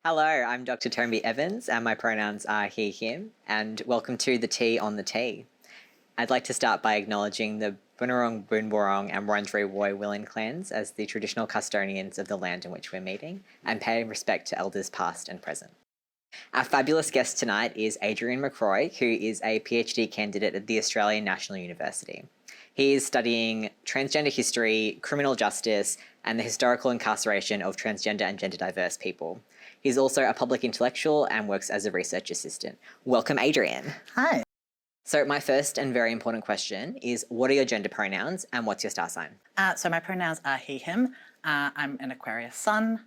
Hello, I'm Dr. Tobi Evans, and my pronouns are he, him, and welcome to the Tea on the Tea. I'd like to start by acknowledging the Bunurong, Boonwurrung, and Wurundjeri Woi Wurrung clans as the traditional custodians of the land in which we're meeting, and pay respect to elders past and present. Our fabulous guest tonight is Adrien McCrory, who is a PhD candidate at the Australian National University. He is studying transgender history, criminal justice, and the historical incarceration of transgender and gender diverse people. He's also a public intellectual and works as a research assistant. Welcome, Adrien. Hi. So my first and very important question is, what are your gender pronouns and what's your star sign? So my pronouns are he, him. I'm an Aquarius sun,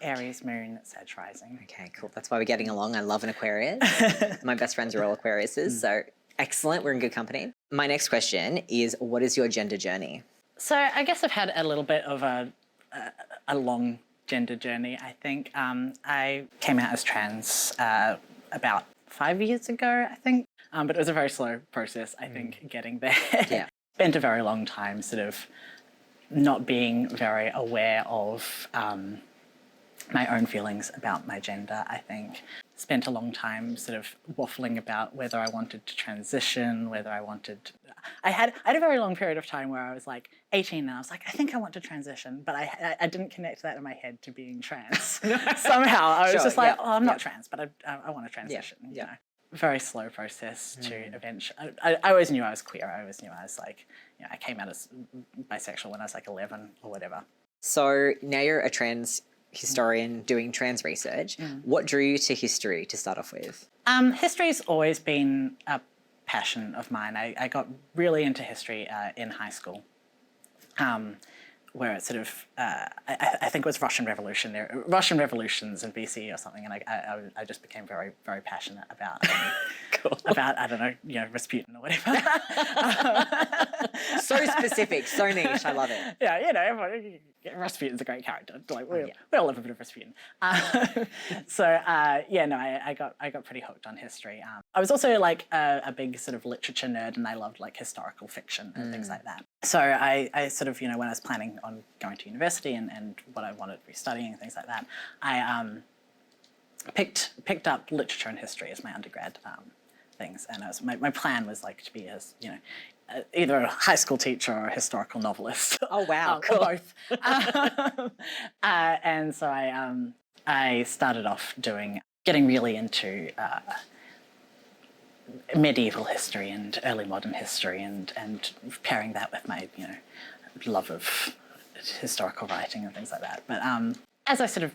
Aries moon, Sag rising. Okay, cool. That's why we're getting along. I love an Aquarius. My best friends are all Aquariuses, so excellent. We're in good company. My next question is, what is your gender journey? So I guess I've had a little bit of a long gender journey, I think. I came out as trans about 5 years ago, I think. But it was a very slow process, I think, getting there. Yeah. Spent a very long time sort of not being very aware of my own feelings about my gender, I think. Spent a long time sort of waffling about whether I wanted to transition, whether I wanted... I had a very long period of time where I was like 18 and I was like, I think I want to transition, but I didn't connect that in my head to being trans. Somehow I was just like, oh, I'm not trans, but I want to transition, you know. Very slow process to eventually... I always knew I was queer. I always knew I was like, you know, I came out as bisexual when I was like 11 or whatever. So now you're a trans historian doing trans research. What drew you to history to start off with? History's always been a passion of mine. I got really into history in high school, where it sort of, I think it was Russian Revolutions in BC or something, and I just became very, very passionate about, about, I don't know, you know, Rasputin or whatever. So specific, so niche, I love it. Yeah, you know, Rasputin's a great character. Like we all love a bit of Rasputin. Yeah, no, I got pretty hooked on history. I was also like a big sort of literature nerd, and I loved like historical fiction and things like that. So I sort of, you know, when I was planning on going to university and what I wanted to be studying and things like that, I picked up literature and history as my undergrad things, and my plan was like to be as, you know, either a high school teacher or a historical novelist. Oh wow, cool. Or both. And so I started off getting really into medieval history and early modern history, and pairing that with my, you know, love of historical writing and things like that. But as I sort of,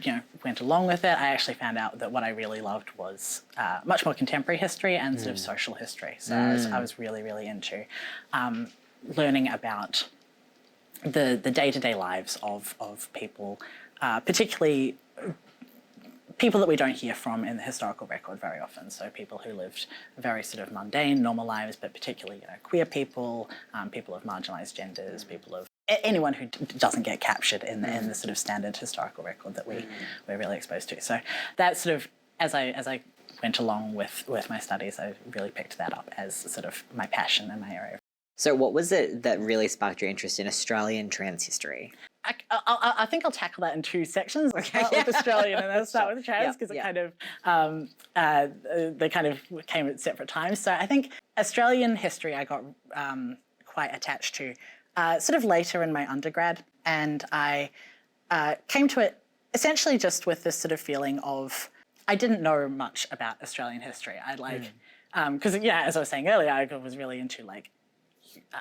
you know, went along with it, I actually found out that what I really loved was much more contemporary history and sort of social history. So I was really, really into learning about the day-to-day lives of people, particularly people that we don't hear from in the historical record very often. So people who lived very sort of mundane, normal lives, but particularly, you know, queer people, people of marginalised genders, people of anyone who doesn't get captured in the sort of standard historical record that we're really exposed to. So that sort of, as I went along with my studies, I really picked that up as sort of my passion and my area. So what was it that really sparked your interest in Australian trans history? I think I'll tackle that in two sections. Okay. With Australian and then start with trans, because it kind of, they kind of came at separate times. So I think Australian history I got quite attached to sort of later in my undergrad, and I came to it essentially just with this sort of feeling of, I didn't know much about Australian history. I'd like, because yeah, as I was saying earlier, I was really into like,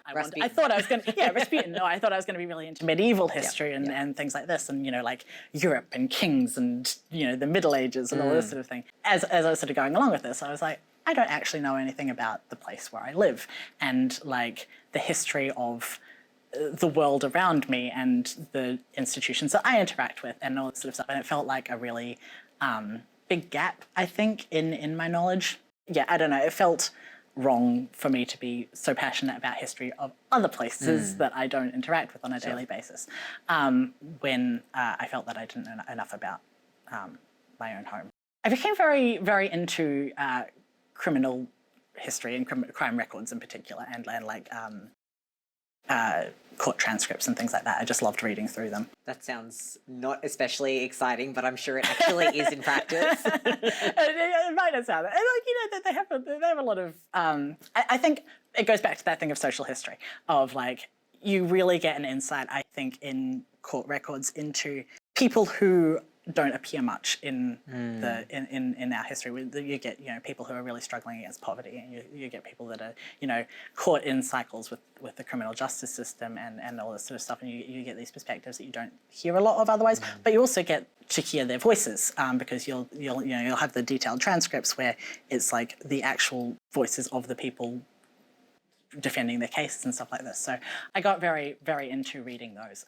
I thought I was going to, Rasputin. No, I thought I was going to be really into medieval history and things like this, and, you know, like Europe and kings and, you know, the Middle Ages and all this sort of thing. As I was sort of going along with this, I was like, I don't actually know anything about the place where I live and like the history of the world around me and the institutions that I interact with and all this sort of stuff. And it felt like a really big gap, I think, in my knowledge. Yeah, I don't know. It felt wrong for me to be so passionate about history of other places that I don't interact with on a daily basis, when I felt that I didn't know enough about my own home. I became very, very into criminal history and crime records in particular, and like court transcripts and things like that. I just loved reading through them. That sounds not especially exciting, but I'm sure it actually is in practice. It might not sound, and they have a lot of. I think it goes back to that thing of social history of like you really get an insight, I think, in court records into people who don't appear much in in our history. You get people who are really struggling against poverty, and you get people that are caught in cycles with the criminal justice system and all this sort of stuff, and you get these perspectives that you don't hear a lot of otherwise. But you also get to hear their voices because you'll have the detailed transcripts where it's like the actual voices of the people defending their cases and stuff like this. So I got very, very into reading those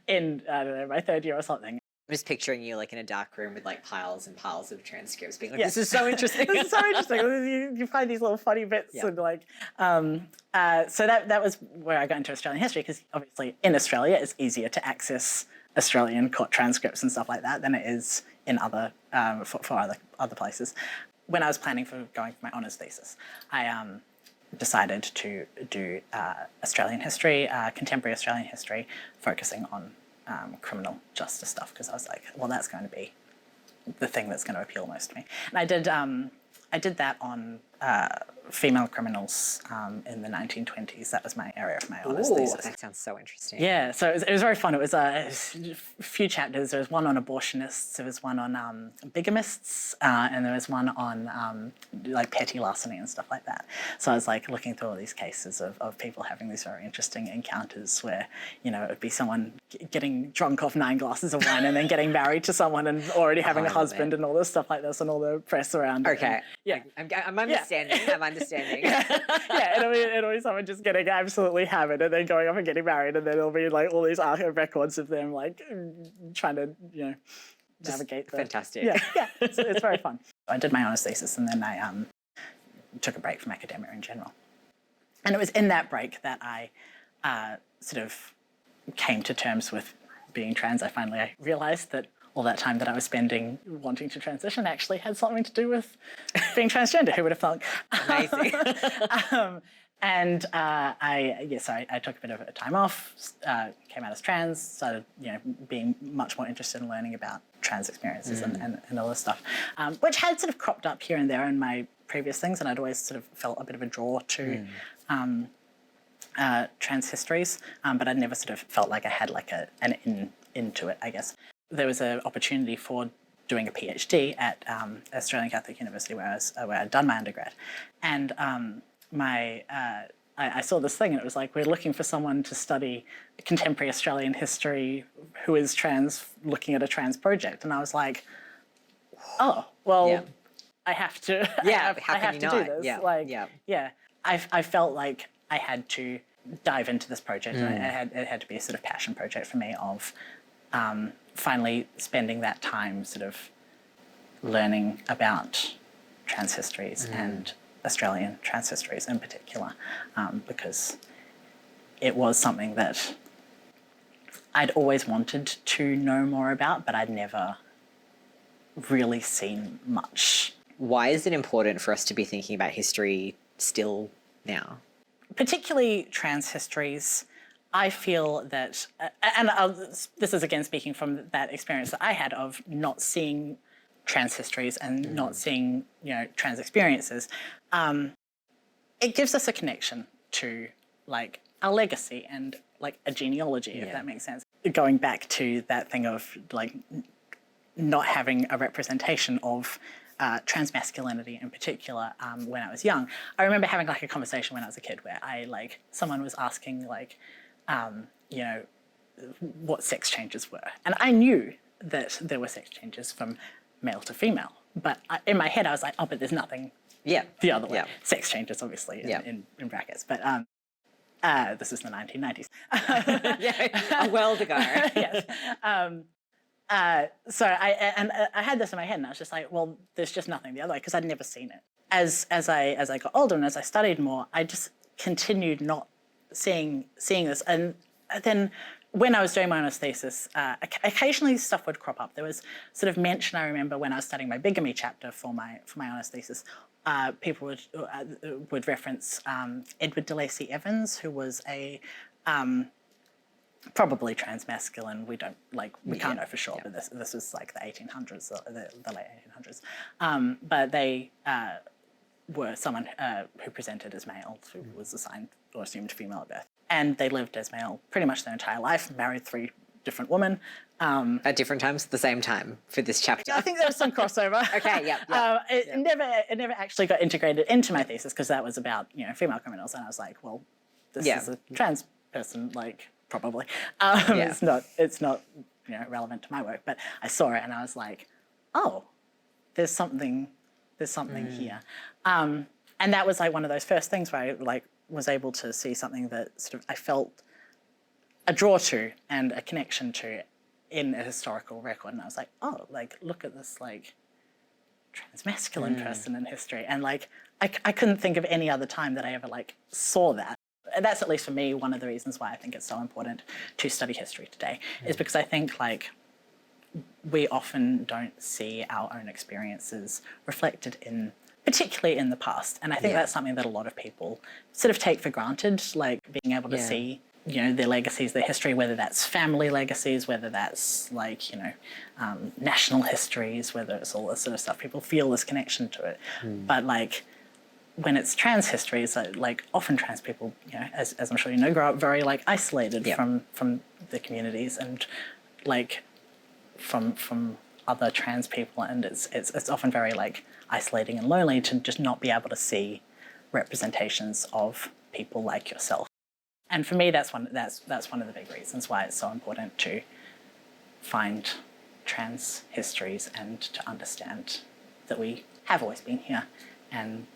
in, I don't know, my third year or something. I'm just picturing you like in a dark room with like piles and piles of transcripts being like, this is so interesting. This is so interesting. You find these little funny bits and like, so that was where I got into Australian history because obviously in Australia it's easier to access Australian court transcripts and stuff like that than it is in other, for other places. When I was planning for going for my honours thesis, I decided to do Australian history, contemporary Australian history, focusing on criminal justice stuff because I was like, well, that's going to be the thing that's going to appeal most to me. And I did that on female criminals in the 1920s. That was my area of my honours thesis. That sounds so interesting. Yeah, so it was very fun. It was a few chapters. There was one on abortionists, there was one on bigamists, and there was one on like petty larceny and stuff like that. So I was like looking through all these cases of people having these very interesting encounters where, it would be someone getting drunk off 9 glasses of wine and then getting married to someone and already having a husband and all this stuff like this and all the press around it. Okay. Yeah. I'm understanding. Yeah. I'm understanding. It'll be someone just getting absolutely hammered and then going off and getting married, and then it'll be like all these records of them like trying to navigate. Fantastic. Yeah. It's very fun. I did my honours thesis and then I took a break from academia in general, and it was in that break that I sort of came to terms with being trans. I realised that all that time that I was spending wanting to transition actually had something to do with being transgender. Who would have thought? Amazing. And I took a bit of a time off, came out as trans, started being much more interested in learning about trans experiences and all this stuff, which had sort of cropped up here and there in my previous things, and I'd always sort of felt a bit of a draw to trans histories, but I'd never sort of felt like I had like an into it, I guess. There was an opportunity for doing a PhD at Australian Catholic University where I'd done my undergrad, and I saw this thing and it was like, we're looking for someone to study contemporary Australian history who is trans, looking at a trans project, and I was like, oh well, I have to. I have to do this. I felt like I had to dive into this project, and it had to be a sort of passion project for me of. Finally spending that time sort of learning about trans histories and Australian trans histories in particular, because it was something that I'd always wanted to know more about, but I'd never really seen much. Why is it important for us to be thinking about history still now? Particularly trans histories. I feel that, this is again speaking from that experience that I had of not seeing trans histories and not seeing, trans experiences. It gives us a connection to like our legacy and like a genealogy, if that makes sense. Going back to that thing of like not having a representation of trans masculinity in particular when I was young. I remember having like a conversation when I was a kid where someone was asking like, what sex changes were. And I knew that there were sex changes from male to female. But in my head, I was like, oh, but there's nothing the other way. Yeah. Sex changes, obviously, in brackets. But this is the 1990s. A world ago. Yes. So I had this in my head, and I was just like, well, there's just nothing the other way, because I'd never seen it. As I got older and as I studied more, I just continued not seeing this, and then when I was doing my honours thesis, occasionally stuff would crop up. There was sort of mention, I remember when I was studying my bigamy chapter for my honours thesis, people would reference Edward de Lacy Evans, who was a probably transmasculine. We don't we can't know for sure, but this was like the 1800s, the late 1800s. But they were someone who presented as male, who was assigned or assumed female at birth, and they lived as male pretty much their entire life. Married 3 different women. At different times, at the same time for this chapter. I think there was some crossover. Okay, It never actually got integrated into my thesis because that was about female criminals, and I was like, well, this is a trans person, probably. It's not relevant to my work, but I saw it and I was like, oh, there's something here, and that was like one of those first things where I was able to see something that sort of I felt a draw to and a connection to in a historical record, and I was like, oh, look at this transmasculine person in history, and I couldn't think of any other time that I ever saw that. And that's, at least for me, one of the reasons why I think it's so important to study history today, is because I think we often don't see our own experiences reflected in, particularly in the past, and I think that's something that a lot of people sort of take for granted, being able to see their legacies, their history, whether that's family legacies, whether that's national histories, whether it's all this sort of stuff. People feel this connection to it, but when it's trans history, it's often trans people, as I'm sure you know, grow up very isolated from the communities and from other trans people, and it's often very isolating and lonely to just not be able to see representations of people like yourself. And for me, that's one of the big reasons why it's so important to find trans histories and to understand that we have always been here, and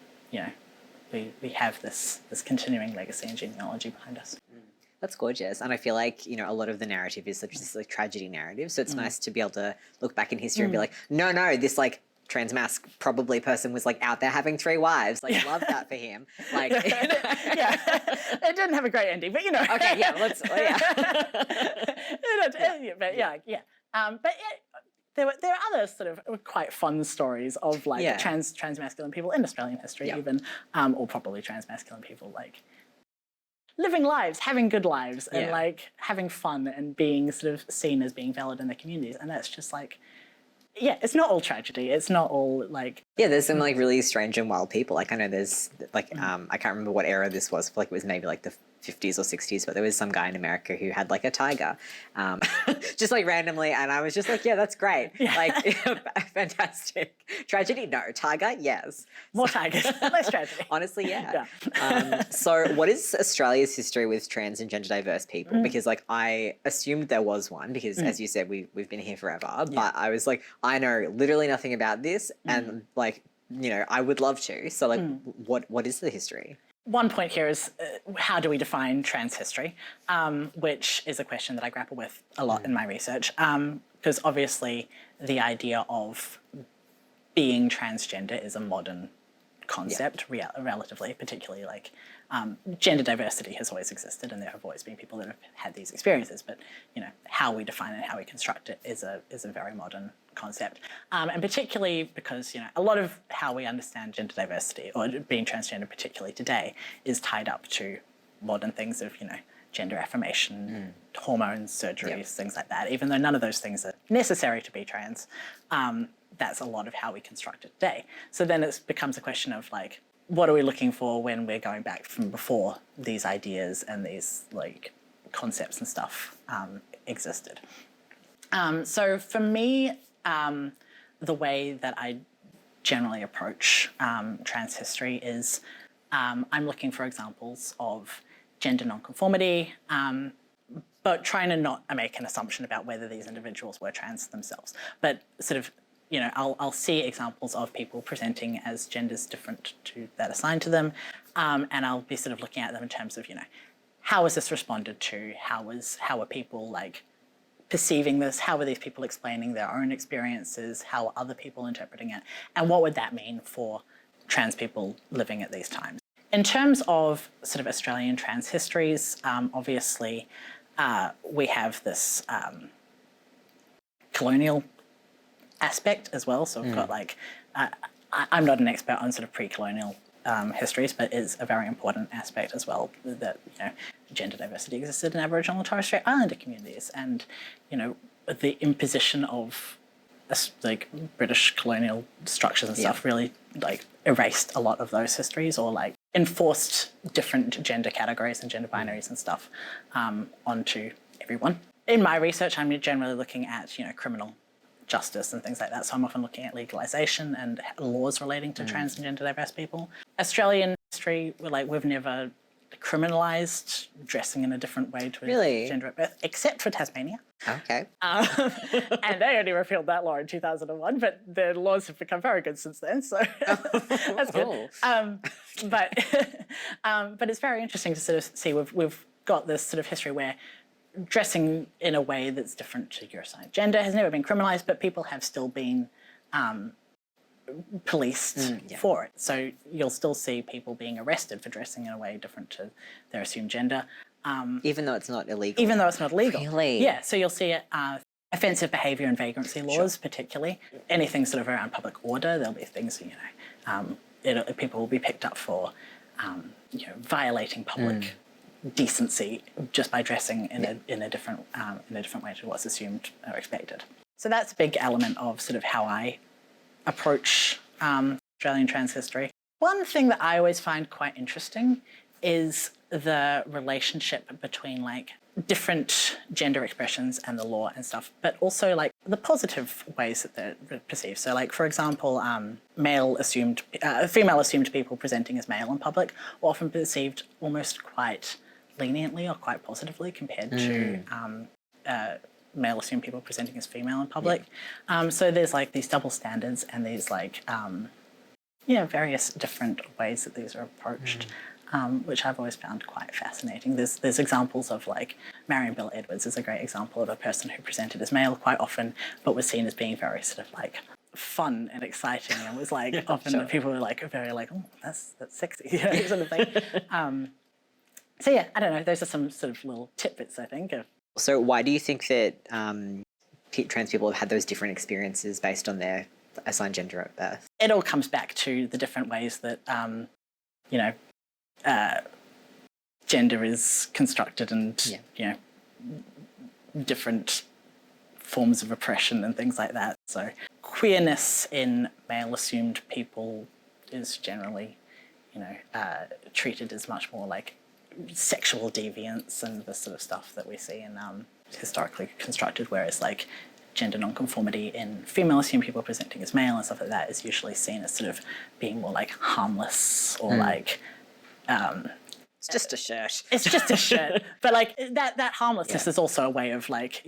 we have this continuing legacy and genealogy behind us. That's gorgeous, and I feel like a lot of the narrative is such this tragedy narrative. So it's nice to be able to look back in history and be like, no, this transmasc probably person was out there having 3 wives. Love that for him. It didn't have a great ending, but Okay, let's. There are other sort of quite fun stories of transmasculine people in Australian history, even, or probably transmasculine people living lives, having good lives, and having fun and being sort of seen as being valid in their communities, and that's just it's not all tragedy. It's not all there's some really strange and wild people. I know there's I can't remember what era this was. I feel it was maybe the 50s or 60s, but there was some guy in America who had a tiger, just randomly, and I was just that's great. Fantastic. Tragedy? No. Tiger? Yes. More tigers, less tragedy. Honestly, yeah. So what is Australia's history with trans and gender diverse people? Because I assumed there was one because, as you said, we've been here forever, but I was I know literally nothing about this, and I would love to. So what is the history? One point here is how do we define trans history, which is a question that I grapple with a lot in my research, because obviously the idea of being transgender is a modern concept, relatively, particularly gender diversity has always existed, and there have always been people that have had these experiences, but how we define it, how we construct it is a very modern concept, and particularly because a lot of how we understand gender diversity or being transgender, particularly today, is tied up to modern things of gender affirmation, hormones, surgeries, things like that. Even though none of those things are necessary to be trans, that's a lot of how we construct it today. So then it becomes a question of what are we looking for when we're going back from before these ideas and these concepts and stuff existed. So for me, the way that I generally approach trans history is I'm looking for examples of gender nonconformity, but trying to not make an assumption about whether these individuals were trans themselves, but sort of I'll see examples of people presenting as genders different to that assigned to them, and I'll be sort of looking at them in terms of how was this responded to, how are people perceiving this, how are these people explaining their own experiences, how are other people interpreting it, and what would that mean for trans people living at these times. In terms of sort of Australian trans histories, obviously we have this colonial aspect as well. So we've got I'm not an expert on sort of pre-colonial histories, but it's a very important aspect as well that, gender diversity existed in Aboriginal and Torres Strait Islander communities, and, the imposition of like British colonial structures and stuff really like erased a lot of those histories, or like enforced different gender categories and gender binaries and stuff onto everyone. In my research, I'm generally looking at, criminal justice and things like that. So I'm often looking at legalisation and laws relating to trans and gender diverse people. Australian history, we've never criminalised dressing in a different way to a gender at birth, except for Tasmania. Okay. And they only repealed that law in 2001, but the laws have become very good since then, so that's good. But it's very interesting to sort of see we've got this sort of history where dressing in a way that's different to your assigned gender has never been criminalised, but people have still been policed for it. So you'll still see people being arrested for dressing in a way different to their assumed gender. Even though it's not illegal? Even though it's not illegal. Really? Yeah, so you'll see offensive behaviour and vagrancy laws, particularly. Anything sort of around public order, there'll be things, people will be picked up for, violating public decency just by dressing in a different way to what's assumed or expected. So that's a big element of sort of how I approach Australian trans history. One thing that I always find quite interesting is the relationship between like different gender expressions and the law and stuff, but also like the positive ways that they're perceived. So like, for example, female assumed people presenting as male in public are often perceived almost quite leniently or quite positively compared to male assumed people presenting as female in public. So there's like these double standards and these like, various different ways that these are approached. Which I've always found quite fascinating. There's examples of like Marion Bell Edwards is a great example of a person who presented as male quite often, but was seen as being very sort of like fun and exciting, and was like often people were like very like, oh, that's sexy, sort of thing. So yeah, I don't know. Those are some sort of little tidbits I think of. So why do you think that trans people have had those different experiences based on their assigned gender at birth? It all comes back to the different ways that gender is constructed and different forms of oppression and things like that. So queerness in male assumed people is generally treated as much more like sexual deviance and the sort of stuff that we see in historically constructed, whereas like gender nonconformity in female assumed people presenting as male and stuff like that is usually seen as sort of being more like harmless or like it's just a shirt. It's just a shirt. But like that harmlessness is also a way of like,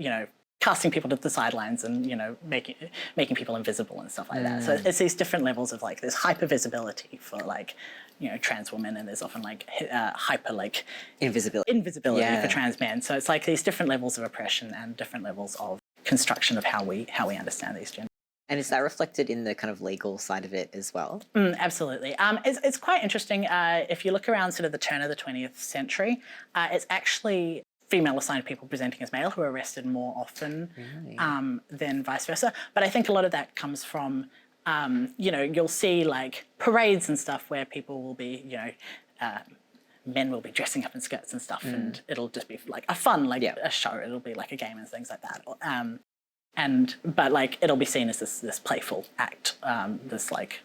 casting people to the sidelines and, making people invisible and stuff like that. So it's these different levels of like this hyper visibility for like, trans women, and there's often like hyper like invisibility for trans men. So it's like these different levels of oppression and different levels of construction of how we understand these genders. And is that reflected in the kind of legal side of it as well? Absolutely. It's quite interesting. If you look around sort of the turn of the 20th century, it's actually female assigned people presenting as male who are arrested more often than vice versa. But I think a lot of that comes from, you'll see like parades and stuff where people will be, men will be dressing up in skirts and stuff, and it'll just be like a fun, like a show. It'll be like a game and things like that. But like it'll be seen as this playful act, this like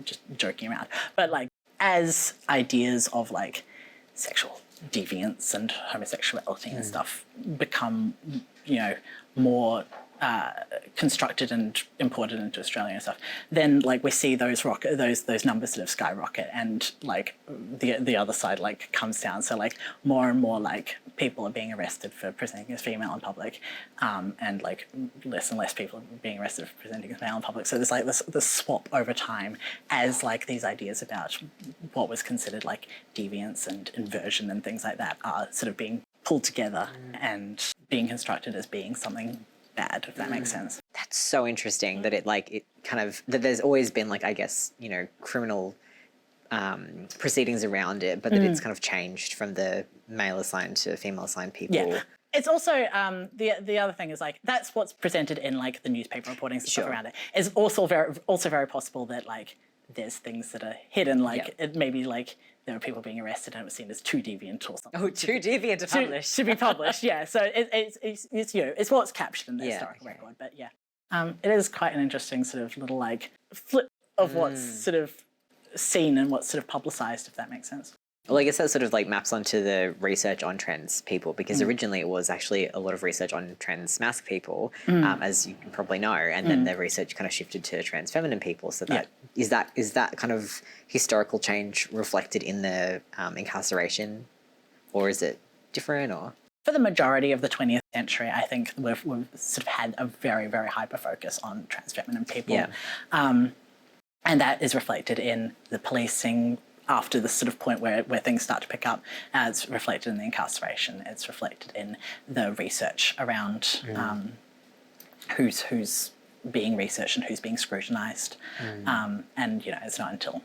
just joking around. But like as ideas of like sexual deviance and homosexuality and stuff become more constructed and imported into Australia and stuff, then like we see those numbers sort of skyrocket, and like the other side like comes down. So like more and more like people are being arrested for presenting as female in public, and like less and less people are being arrested for presenting as male in public. So there's like this swap over time as like these ideas about what was considered like deviance and inversion and things like that are sort of being pulled together and being constructed as being something bad, if that makes sense. That's so interesting that that there's always been like, I guess, criminal proceedings around it, but that it's kind of changed from the male assigned to female assigned people. Yeah. It's also the other thing is like that's what's presented in like the newspaper reporting and stuff around it. It's also very possible that like there's things that are hidden, like it may be like there are people being arrested and it was seen as too deviant or something. Oh, too deviant to publish. To be published, yeah. So it's you know, it's what's captured in the historical record, but yeah. It is quite an interesting sort of little like flip of what's sort of seen and what's sort of publicised, if that makes sense. Well, I guess that sort of like maps onto the research on trans people, because originally it was actually a lot of research on trans masc people, as you probably know, and then the research kind of shifted to trans feminine people. So that is that kind of historical change reflected in the incarceration, or is it different? Or for the majority of the 20th century, I think we've sort of had a very, very hyper focus on trans feminine people, and that is reflected in the policing. After the sort of point where things start to pick up, it's reflected in the incarceration. It's reflected in the research around who's being researched and who's being scrutinised. And you know, it's not until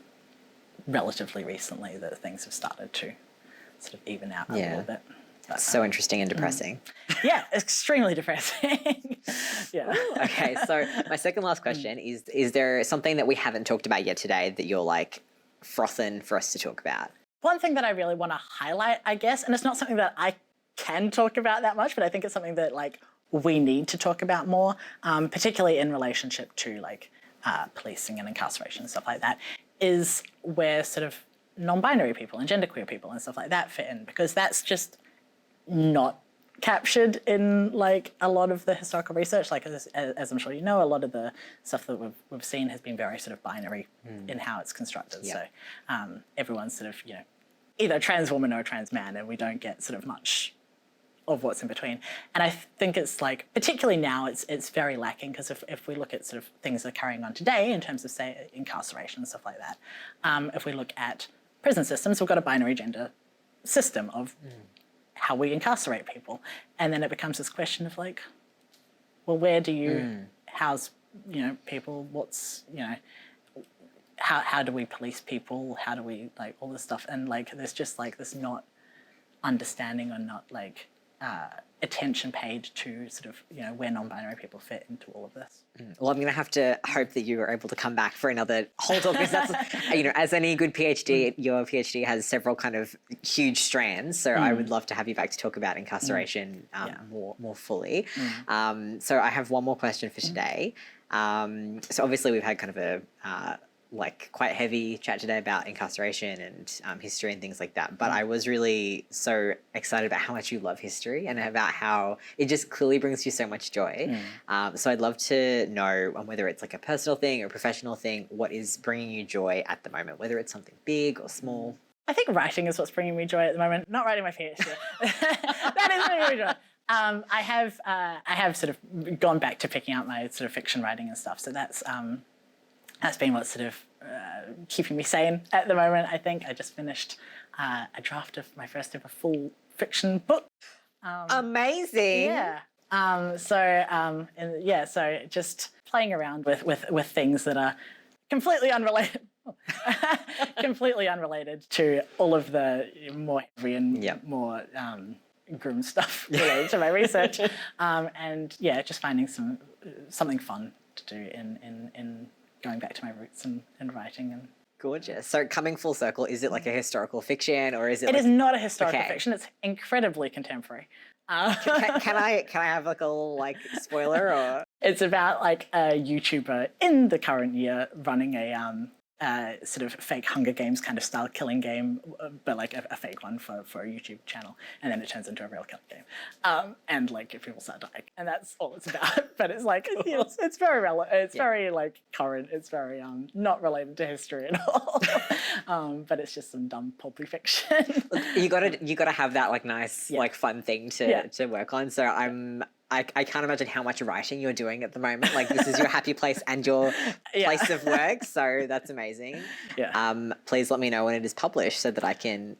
relatively recently that things have started to sort of even out a little bit. But, so interesting and depressing. Yeah, extremely depressing. Okay, so my second last question is there something that we haven't talked about yet today that you're like frothing for us to talk about? One thing that I really want to highlight, I guess, and it's not something that I can talk about that much, but I think it's something that like we need to talk about more, particularly in relationship to like policing and incarceration and stuff like that, is where sort of non-binary people and genderqueer people and stuff like that fit in, because that's just not captured in like a lot of the historical research. Like as I'm sure you know, a lot of the stuff that we've seen has been very sort of binary in how it's constructed. So everyone's sort of, you know, either a trans woman or a trans man, and we don't get sort of much of what's in between. And I think it's like, particularly now, it's very lacking, because if we look at sort of things that are carrying on today in terms of, say, incarceration and stuff like that, if we look at prison systems, we've got a binary gender system of how we incarcerate people. And then it becomes this question of like, well, where do you house, you know, people? What's, you know, how do we police people? How do we, like, all this stuff? And like, there's just like this not understanding or not like attention paid to sort of, you know, where non-binary people fit into all of this. Well, I'm going to have to hope that you are able to come back for another whole talk, because that's, you know, as any good PhD, your PhD has several kind of huge strands. So I would love to have you back to talk about incarceration more fully. So I have one more question for today. So obviously we've had kind of a like quite heavy chat today about incarceration and history and things like that. But I was really so excited about how much you love history and about how it just clearly brings you so much joy. So I'd love to know whether it's like a personal thing or a professional thing, what is bringing you joy at the moment, whether it's something big or small. I think writing is what's bringing me joy at the moment. Not writing my PhD. That is bringing me joy. I have sort of gone back to picking up my sort of fiction writing and stuff. So that's been what's sort of keeping me sane at the moment. I think I just finished a draft of my first ever full fiction book. Amazing. Yeah. So just playing around with things that are completely unrelated. Completely unrelated to all of the more heavy and more grim stuff related to my research. And yeah, just finding something fun to do in going back to my roots and writing. And gorgeous. So coming full circle, is it like a historical fiction, or is it? It is not a historical fiction. It's incredibly contemporary. Can I have like a little like spoiler? Or it's about like a YouTuber in the current year running a sort of fake Hunger Games kind of style killing game, but like a fake one for a YouTube channel, and then it turns into a real killing game, and like people start dying, and that's all it's about. But it's like it's very relevant. It's very like current. It's very not related to history at all. But it's just some dumb pulpy fiction. you gotta have that like nice like fun thing to work on. So I can't imagine how much writing you're doing at the moment. Like this is your happy place and your place of work. So that's amazing. Yeah. Please let me know when it is published so that I can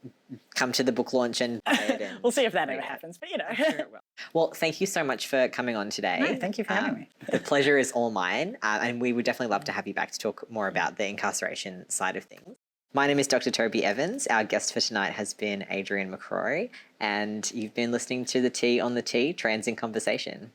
come to the book launch and buy it. We'll see if that ever happens, but you know. I'm sure it will. Well, thank you so much for coming on today. No, thank you for having me. The pleasure is all mine. And we would definitely love to have you back to talk more about the incarceration side of things. My name is Dr. Tobi Evans. Our guest for tonight has been Adrien McCrory, and you've been listening to the T on the T, Trans in Conversation.